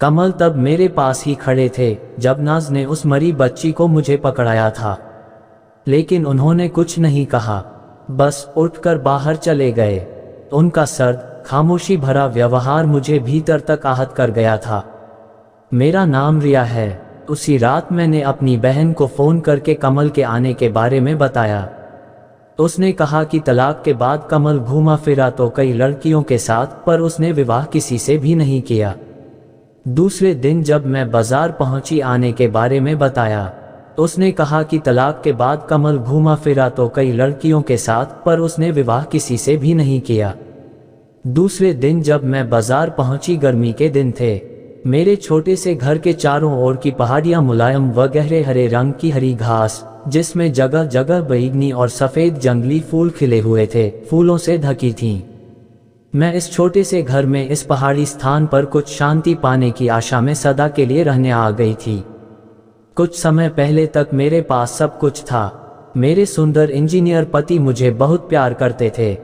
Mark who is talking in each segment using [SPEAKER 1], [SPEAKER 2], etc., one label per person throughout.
[SPEAKER 1] कमल तब मेरे पास ही खड़े थे जब नाज ने उस मरी बच्ची को मुझे पकड़ाया था, लेकिन उन्होंने कुछ नहीं कहा, बस उठकर बाहर चले गए। उनका सर्द, खामोशी भरा व्यवहार मुझे भीतर तक आहत कर गया था। मेरा नाम रिया है। उसी रात मैंने अपनी बहन को फ़ोन करके कमल के आने के बारे में बताया। उसने कहा कि तलाक के बाद कमल घूमा फिरा तो कई लड़कियों के साथ, पर उसने विवाह किसी से भी नहीं किया। दूसरे दिन जब मैं बाजार पहुंची, आने के बारे में बताया। उसने कहा कि तलाक के बाद कमल घूमा फिरा तो कई लड़कियों के साथ, पर उसने विवाह किसी से भी नहीं किया। दूसरे दिन जब मैं बाजार पहुंची, गर्मी के दिन थे। मेरे छोटे से घर के चारों ओर की पहाड़ियां मुलायम व गहरे हरे रंग की हरी घास, जिसमें जगह जगह बैंगनी और सफ़ेद जंगली फूल खिले हुए थे, फूलों से ढकी थीं। मैं इस छोटे से घर में, इस पहाड़ी स्थान पर कुछ शांति पाने की आशा में सदा के लिए रहने आ गई थी। कुछ समय पहले तक मेरे पास सब कुछ था। मेरे सुंदर इंजीनियर पति मुझे बहुत प्यार करते थे।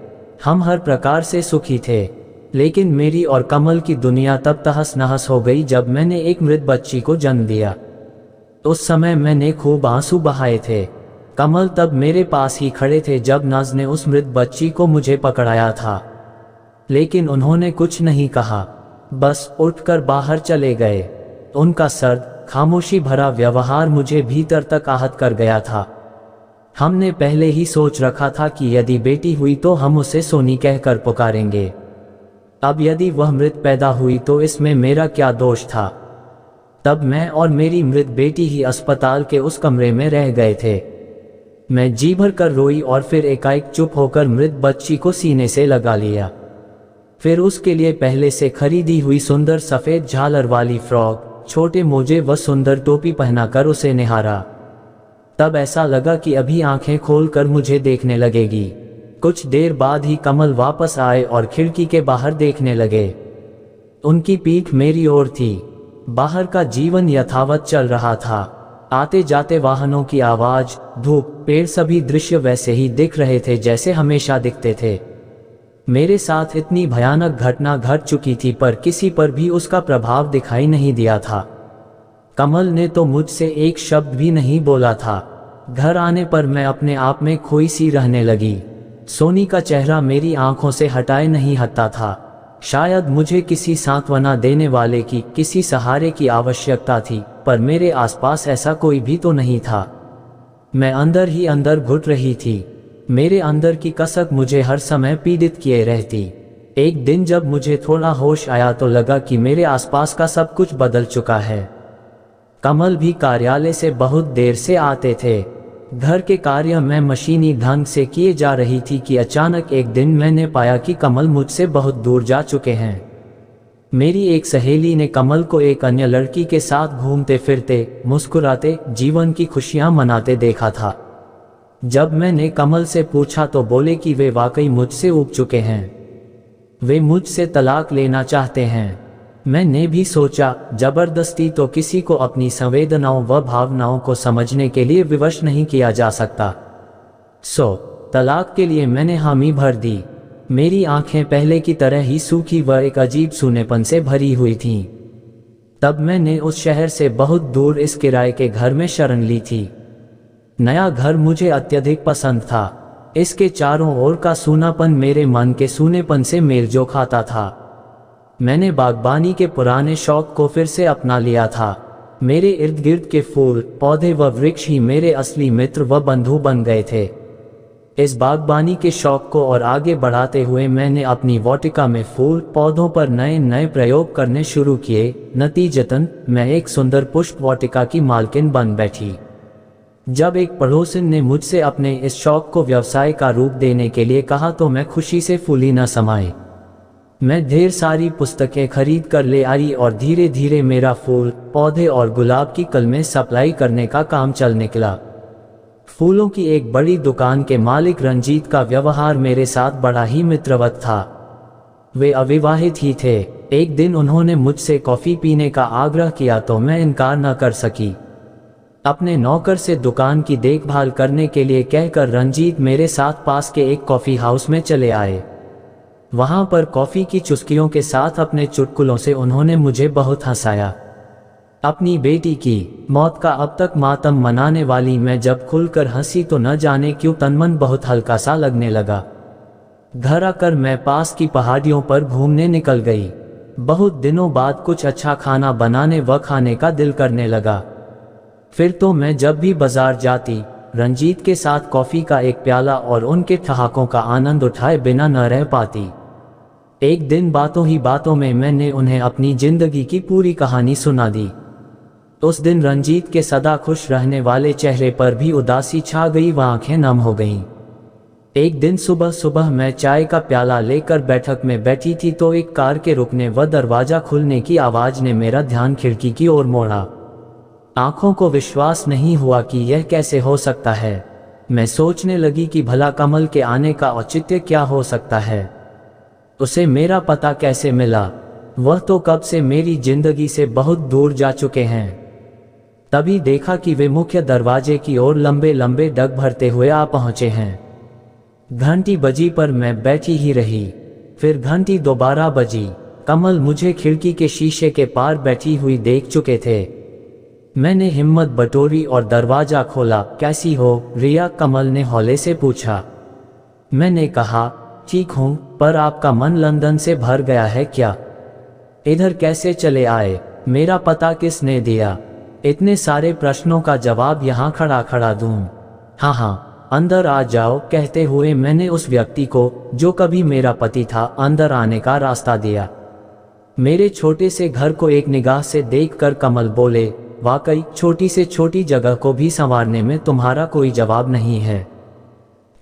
[SPEAKER 1] हम हर प्रकार से सुखी थे। लेकिन मेरी और कमल की दुनिया तब तहस नहस हो गई जब मैंने एक मृत बच्ची को जन्म दिया। उस समय मैंने खूब आंसू बहाए थे। कमल तब मेरे पास ही खड़े थे जब नाज ने उस मृत बच्ची को मुझे पकड़ाया था, लेकिन उन्होंने कुछ नहीं कहा, बस उठकर बाहर चले गए। उनका सर्द, खामोशी भरा व्यवहार मुझे भीतर तक आहत कर गया था। हमने पहले ही सोच रखा था कि यदि बेटी हुई तो हम उसे सोनी कहकर पुकारेंगे। अब यदि वह मृत पैदा हुई तो इसमें मेरा क्या दोष था। तब मैं और मेरी मृत बेटी ही अस्पताल के उस कमरे में रह गए थे। मैं जी भर कर रोई और फिर एकाएक चुप होकर मृत बच्ची को सीने से लगा लिया। फिर उसके लिए पहले से खरीदी हुई सुंदर सफ़ेद झालर वाली फ्रॉक, छोटे मोजे व सुंदर टोपी पहनाकर उसे निहारा। तब ऐसा लगा कि अभी आंखें खोलकर मुझे देखने लगेगी। कुछ देर बाद ही कमल वापस आए और खिड़की के बाहर देखने लगे। उनकी पीठ मेरी ओर थी। बाहर का जीवन यथावत चल रहा था। आते जाते वाहनों की आवाज, धूप, पेड़, सभी दृश्य वैसे ही दिख रहे थे जैसे हमेशा दिखते थे। मेरे साथ इतनी भयानक घटना घट चुकी थी, पर किसी पर भी उसका प्रभाव दिखाई नहीं दिया था। कमल ने तो मुझसे एक शब्द भी नहीं बोला था। घर आने पर मैं अपने आप में खोई सी रहने लगी। सोनी का चेहरा मेरी आंखों से हटाए नहीं हटता था। शायद मुझे किसी सांत्वना देने वाले की, किसी सहारे की आवश्यकता थी, पर मेरे आसपास ऐसा कोई भी तो नहीं था। मैं अंदर ही अंदर घुट रही थी। मेरे अंदर की कसक मुझे हर समय पीड़ित किए रहती। एक दिन जब मुझे थोड़ा होश आया तो लगा कि मेरे आसपास का सब कुछ बदल चुका है। कमल भी कार्यालय से बहुत देर से आते थे। घर के कार्य मैं मशीनी ढंग से किए जा रही थी कि अचानक एक दिन मैंने पाया कि कमल मुझसे बहुत दूर जा चुके हैं। मेरी एक सहेली ने कमल को एक अन्य लड़की के साथ घूमते फिरते, मुस्कुराते, जीवन की खुशियां मनाते देखा था। जब मैंने कमल से पूछा तो बोले कि वे वाकई मुझसे ऊब चुके हैं। वे मुझसे तलाक लेना चाहते हैं। मैंने भी सोचा, जबरदस्ती तो किसी को अपनी संवेदनाओं व भावनाओं को समझने के लिए विवश नहीं किया जा सकता। तलाक के लिए मैंने हामी भर दी। मेरी आंखें पहले की तरह ही सूखी व एक अजीब सूनेपन से भरी हुई थीं। तब मैंने उस शहर से बहुत दूर इस किराए के घर में शरण ली थी। नया घर मुझे अत्यधिक पसंद था। इसके चारों ओर का सूनापन मेरे मन के सूनेपन से मेल जो खाता था। मैंने बागबानी के पुराने शौक को फिर से अपना लिया था। मेरे इर्द गिर्द के फूल, पौधे व वृक्ष ही मेरे असली मित्र व बंधु बन गए थे। इस बागबानी के शौक को और आगे बढ़ाते हुए मैंने अपनी वाटिका में फूल पौधों पर नए नए प्रयोग करने शुरू किए। नतीजतन मैं एक सुंदर पुष्प वाटिका की मालकिन बन बैठी। जब एक पड़ोसन ने मुझसे अपने इस शौक को व्यवसाय का रूप देने के लिए कहा तो मैं खुशी से फूली न समाई। मैं ढेर सारी पुस्तकें खरीद कर ले आई और धीरे धीरे मेरा फूल, पौधे और गुलाब की कलमें सप्लाई करने का काम चल निकला। फूलों की एक बड़ी दुकान के मालिक रंजीत का व्यवहार मेरे साथ बड़ा ही मित्रवत था। वे अविवाहित ही थे। एक दिन उन्होंने मुझसे कॉफ़ी पीने का आग्रह किया तो मैं इनकार न कर सकी। अपने नौकर से दुकान की देखभाल करने के लिए कहकर रंजीत मेरे साथ पास के एक कॉफ़ी हाउस में चले आए। वहां पर कॉफी की चुस्कियों के साथ अपने चुटकुलों से उन्होंने मुझे बहुत हंसाया। अपनी बेटी की मौत का अब तक मातम मनाने वाली मैं जब खुलकर हंसी तो न जाने क्यों तनमन बहुत हल्का सा लगने लगा। घर आकर मैं पास की पहाड़ियों पर घूमने निकल गई। बहुत दिनों बाद कुछ अच्छा खाना बनाने व खाने का दिल करने लगा। फिर तो मैं जब भी बाजार जाती रंजीत के साथ कॉफी का एक प्याला और उनके ठहाकों का आनंद उठाए बिना न रह पाती। एक दिन बातों ही बातों में मैंने उन्हें अपनी जिंदगी की पूरी कहानी सुना दी। उस दिन रंजीत के सदा खुश रहने वाले चेहरे पर भी उदासी छा गई व आंखें नम हो गईं। एक दिन सुबह सुबह मैं चाय का प्याला लेकर बैठक में बैठी थी तो एक कार के रुकने व दरवाजा खुलने की आवाज ने मेरा ध्यान खिड़की की ओर मोड़ा। आंखों को विश्वास नहीं हुआ कि यह कैसे हो सकता है। मैं सोचने लगी कि भला कमल के आने का औचित्य क्या हो सकता है। उसे मेरा पता कैसे मिला? वह तो कब से मेरी जिंदगी से बहुत दूर जा चुके हैं। तभी देखा कि वे मुख्य दरवाजे की ओर लंबे लंबे डग भरते हुए आ पहुंचे हैं। घंटी बजी पर मैं बैठी ही रही। फिर घंटी दोबारा बजी। कमल मुझे खिड़की के शीशे के पार बैठी हुई देख चुके थे। मैंने हिम्मत बटोरी और दरवाजा खोला। कैसी हो रिया? कमल ने हौले से पूछा। मैंने कहा ठीक हूं, पर आपका मन लंदन से भर गया है क्या? इधर कैसे चले आए? मेरा पता किसने दिया? इतने सारे प्रश्नों का जवाब यहाँ खड़ा खड़ा दूं? हाँ, अंदर आ जाओ, कहते हुए मैंने उस व्यक्ति को, जो कभी मेरा पति था, अंदर आने का रास्ता दिया। मेरे छोटे से घर को एक निगाह से देखकर कमल बोले, वाकई छोटी से छोटी जगह को भी संवारने में तुम्हारा कोई जवाब नहीं है।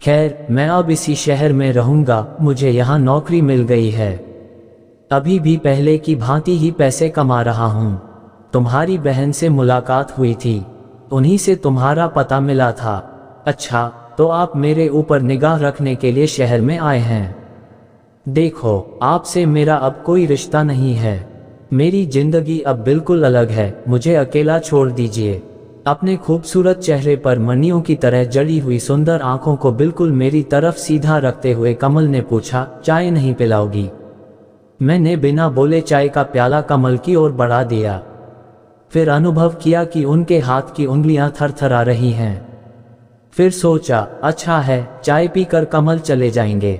[SPEAKER 1] खैर, मैं अब इसी शहर में रहूंगा, मुझे यहाँ नौकरी मिल गई है। अभी भी पहले की भांति ही पैसे कमा रहा हूँ। तुम्हारी बहन से मुलाकात हुई थी, उन्हीं से तुम्हारा पता मिला था। अच्छा, तो आप मेरे ऊपर निगाह रखने के लिए शहर में आए हैं। देखो, आपसे मेरा अब कोई रिश्ता नहीं है। मेरी जिंदगी अब बिल्कुल अलग है, मुझे अकेला छोड़ दीजिए। अपने खूबसूरत चेहरे पर मणियों की तरह जड़ी हुई सुंदर आंखों को बिल्कुल मेरी तरफ सीधा रखते हुए कमल ने पूछा, चाय नहीं पिलाओगी? मैंने बिना बोले चाय का प्याला कमल की ओर बढ़ा दिया। फिर अनुभव किया कि उनके हाथ की उंगलियां थरथरा रही हैं। फिर सोचा, अच्छा है, चाय पीकर कमल चले जाएंगे।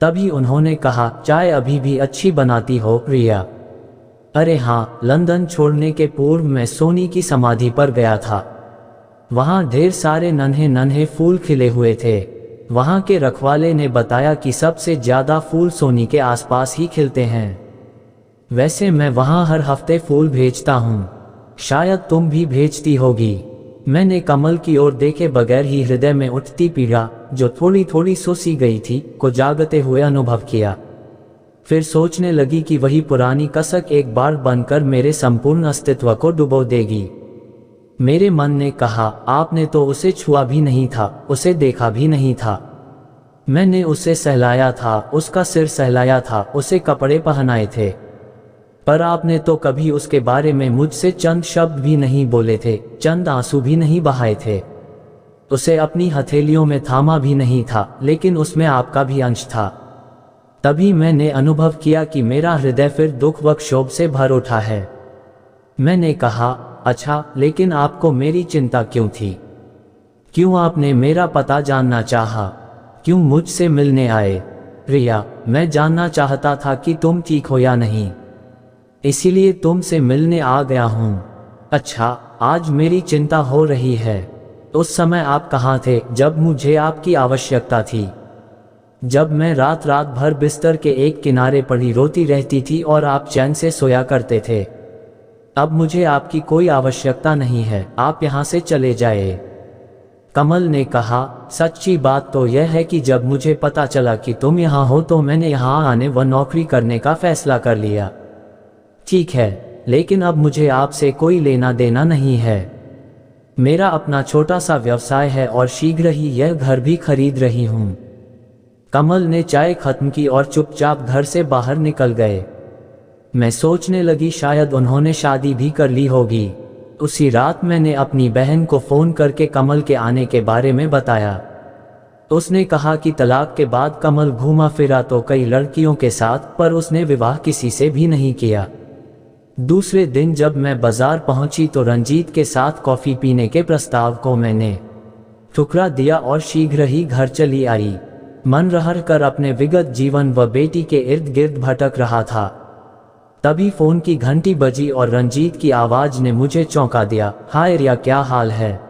[SPEAKER 1] तभी उन्होंने कहा, चाय अभी भी अच्छी बनाती हो रिया। अरे हाँ, लंदन छोड़ने के पूर्व मैं सोनी की समाधि पर गया था। वहाँ ढेर सारे नन्हे नन्हे फूल खिले हुए थे। वहाँ के रखवाले ने बताया कि सबसे ज्यादा फूल सोनी के आसपास ही खिलते हैं। वैसे मैं वहाँ हर हफ्ते फूल भेजता हूँ, शायद तुम भी भेजती होगी। मैंने कमल की ओर देखे बगैर ही हृदय में उठती पीड़ा, जो थोड़ी थोड़ी सोसी गई थी, को जागते हुए अनुभव किया। फिर सोचने लगी कि वही पुरानी कसक एक बार बनकर मेरे संपूर्ण अस्तित्व को डुबो देगी। मेरे मन ने कहा, आपने तो उसे छुआ भी नहीं था, उसे देखा भी नहीं था। मैंने उसे सहलाया था, उसका सिर सहलाया था, उसे कपड़े पहनाए थे, पर आपने तो कभी उसके बारे में मुझसे चंद शब्द भी नहीं बोले थे, चंद आंसू भी नहीं बहाए थे। उसे अपनी हथेलियों में थामा भी नहीं था, लेकिन उसमें आपका भी अंश था। तभी मैंने अनुभव किया कि मेरा हृदय फिर दुख व क्षोभ से भर उठा है। मैंने कहा, अच्छा, लेकिन आपको मेरी चिंता क्यों थी? क्यों आपने मेरा पता जानना चाहा? क्यों मुझसे मिलने आए? रिया, मैं जानना चाहता था कि तुम ठीक हो या नहीं, इसीलिए तुमसे मिलने आ गया हूँ। अच्छा, आज मेरी चिंता हो रही है। उस समय आप कहाँ थे जब मुझे आपकी आवश्यकता थी? जब मैं रात रात भर बिस्तर के एक किनारे पड़ी रोती रहती थी और आप चैन से सोया करते थे। अब मुझे आपकी कोई आवश्यकता नहीं है, आप यहाँ से चले जाए। कमल ने कहा, सच्ची बात तो यह है कि जब मुझे पता चला कि तुम यहाँ हो तो मैंने यहाँ आने व नौकरी करने का फैसला कर लिया। ठीक है, लेकिन अब मुझे आपसे कोई लेना देना नहीं है। मेरा अपना छोटा सा व्यवसाय है और शीघ्र ही यह घर भी खरीद रही हूँ। कमल ने चाय खत्म की और चुपचाप घर से बाहर निकल गए। मैं सोचने लगी शायद उन्होंने शादी भी कर ली होगी। उसी रात मैंने अपनी बहन को फोन करके कमल के आने के बारे में बताया। उसने कहा कि तलाक के बाद कमल घूमा फिरा तो कई लड़कियों के साथ, पर उसने विवाह किसी से भी नहीं किया। दूसरे दिन जब मैं बाजार पहुंची तो रंजीत के साथ कॉफी पीने के प्रस्ताव को मैंने ठुकरा दिया और शीघ्र ही घर चली आई। मन रह कर अपने विगत जीवन व बेटी के इर्द गिर्द भटक रहा था। तभी फोन की घंटी बजी और रंजीत की आवाज ने मुझे चौंका दिया। हाय रिया, क्या हाल है?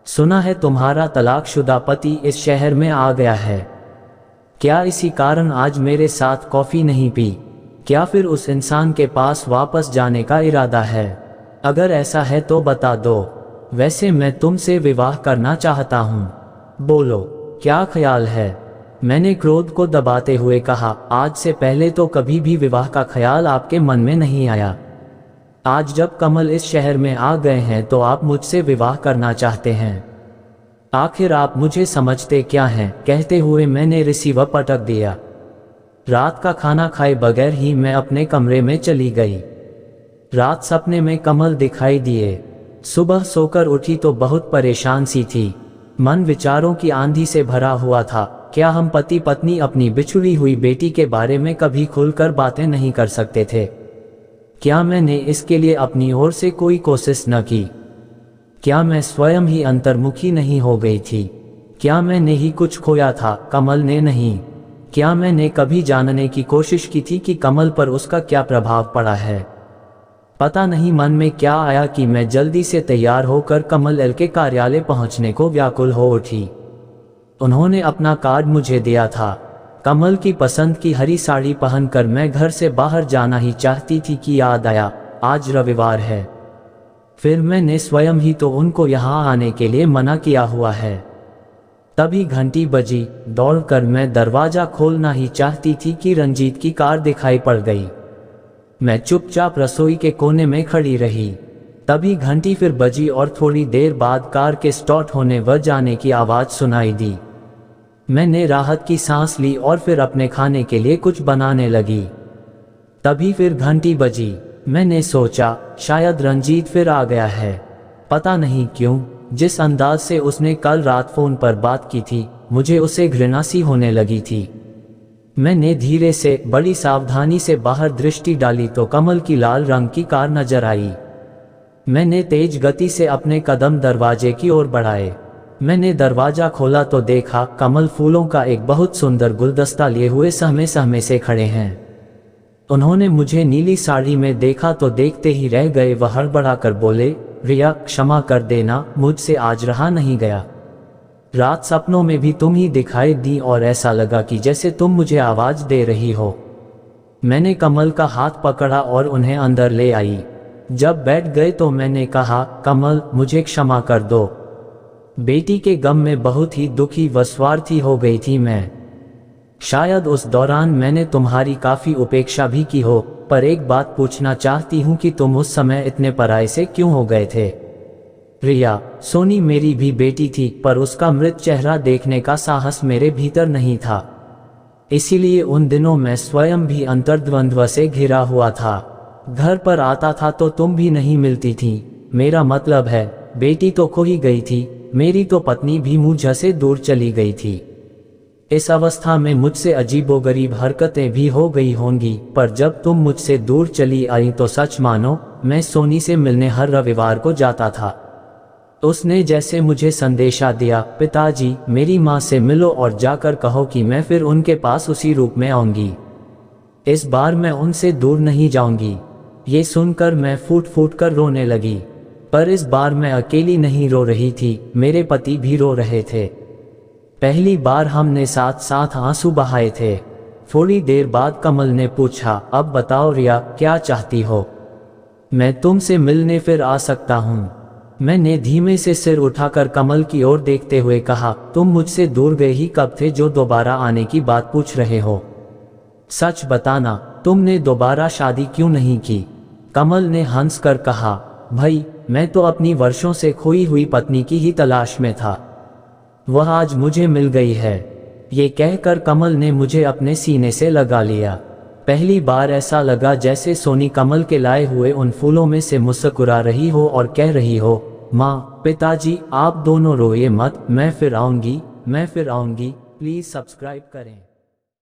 [SPEAKER 1] सुना है तुम्हारा तलाकशुदा पति इस शहर में आ गया है। क्या इसी कारण आज मेरे साथ कॉफी नहीं पी? क्या फिर उस इंसान के पास वापस जाने का इरादा है? अगर ऐसा है तो बता दो। वैसे मैं तुमसे विवाह करना चाहता हूँ। बोलो, क्या ख्याल है? मैंने क्रोध को दबाते हुए कहा, आज से पहले तो कभी भी विवाह का ख्याल आपके मन में नहीं आया। आज जब कमल इस शहर में आ गए हैं तो आप मुझसे विवाह करना चाहते हैं। आखिर आप मुझे समझते क्या हैं? कहते हुए मैंने रिसीवर पटक दिया। रात का खाना खाए बगैर ही मैं अपने कमरे में चली गई। रात सपने में कमल दिखाई दिए। सुबह सोकर उठी तो बहुत परेशान सी थी। मन विचारों की आंधी से भरा हुआ था। क्या हम पति पत्नी अपनी बिछुड़ी हुई बेटी के बारे में कभी खुलकर बातें नहीं कर सकते थे? क्या मैंने इसके लिए अपनी ओर से कोई कोशिश न की? क्या मैं स्वयं ही अंतर्मुखी नहीं हो गई थी? क्या मैंने ही कुछ खोया था, कमल ने नहीं? क्या मैंने कभी जानने की कोशिश की थी कि कमल पर उसका क्या प्रभाव पड़ा है? पता नहीं मन में क्या आया कि मैं जल्दी से तैयार होकर कमल एल के कार्यालय पहुंचने को व्याकुल हो उठी। उन्होंने अपना कार्ड मुझे दिया था। कमल की पसंद की हरी साड़ी पहनकर मैं घर से बाहर जाना ही चाहती थी कि याद आया, आज रविवार है। फिर मैंने स्वयं ही तो उनको यहाँ आने के लिए मना किया हुआ है। तभी घंटी बजी। दौड़कर मैं दरवाजा खोलना ही चाहती थी कि रंजीत की कार दिखाई पड़ गई। मैं चुपचाप रसोई के कोने में खड़ी रही। तभी घंटी फिर बजी और थोड़ी देर बाद कार के स्टार्ट होने व जाने की आवाज़ सुनाई दी। मैंने राहत की सांस ली और फिर अपने खाने के लिए कुछ बनाने लगी। तभी फिर घंटी बजी। मैंने सोचा शायद रंजीत फिर आ गया है। पता नहीं क्यों, जिस अंदाज से उसने कल रात फ़ोन पर बात की थी, मुझे उसे घृणा सी होने लगी थी। मैंने धीरे से बड़ी सावधानी से बाहर दृष्टि डाली तो कमल की लाल रंग की कार नजर आई। मैंने तेज गति से अपने कदम दरवाजे की ओर बढ़ाए। मैंने दरवाजा खोला तो देखा कमल फूलों का एक बहुत सुंदर गुलदस्ता लिए हुए सहमे सहमे से खड़े हैं। उन्होंने मुझे नीली साड़ी में देखा तो देखते ही रह गए। वह हड़बड़ाकर बोले, रिया, क्षमा कर देना, मुझसे आज रहा नहीं गया। रात सपनों में भी तुम ही दिखाई दी और ऐसा लगा कि जैसे तुम मुझे आवाज दे रही हो। मैंने कमल का हाथ पकड़ा और उन्हें अंदर ले आई। जब बैठ गए तो मैंने कहा, कमल, मुझे क्षमा कर दो। बेटी के गम में बहुत ही दुखी व स्वार्थी हो गई थी मैं। शायद उस दौरान मैंने तुम्हारी काफी उपेक्षा भी की हो, पर एक बात पूछना चाहती हूँ कि तुम उस समय इतने पराये से क्यों हो गए थे? रिया, सोनी मेरी भी बेटी थी, पर उसका मृत चेहरा देखने का साहस मेरे भीतर नहीं था। इसीलिए उन दिनों मैं स्वयं भी अंतर्द्वंद्व से घिरा हुआ था। घर पर आता था तो तुम भी नहीं मिलती थी। मेरा मतलब है, बेटी तो खो ही गई थी, मेरी तो पत्नी भी मुझसे दूर चली गई थी। इस अवस्था में मुझसे अजीबोगरीब हरकतें भी हो गई होंगी, पर जब तुम मुझसे दूर चली आई तो सच मानो, मैं सोनी से मिलने हर रविवार को जाता था। उसने जैसे मुझे संदेशा दिया, पिताजी, मेरी माँ से मिलो और जाकर कहो कि मैं फिर उनके पास उसी रूप में आऊंगी। इस बार मैं उनसे दूर नहीं जाऊंगी। ये सुनकर मैं फूट फूट कर रोने लगी। पर इस बार मैं अकेली नहीं रो रही थी, मेरे पति भी रो रहे थे। पहली बार हमने साथ साथ आंसू बहाए थे। थोड़ी देर बाद कमल ने पूछा, अब बताओ रिया, क्या चाहती हो? मैं तुमसे मिलने फिर आ सकता हूँ। मैंने धीमे से सिर उठाकर कमल की ओर देखते हुए कहा, तुम मुझसे दूर गए ही कब थे जो दोबारा आने की बात पूछ रहे हो? सच बताना, तुमने दोबारा शादी क्यों नहीं की? कमल ने हंसकर कहा, भाई, मैं तो अपनी वर्षों से खोई हुई पत्नी की ही तलाश में था। वह आज मुझे मिल गई है। ये कहकर कमल ने मुझे अपने सीने से लगा लिया। पहली बार ऐसा लगा जैसे सोनी कमल के लाए हुए उन फूलों में से मुस्कुरा रही हो और कह रही हो, माँ, पिताजी, आप दोनों रोइए मत, मैं फिर आऊंगी, मैं फिर आऊँगी, प्लीज़ सब्सक्राइब करें।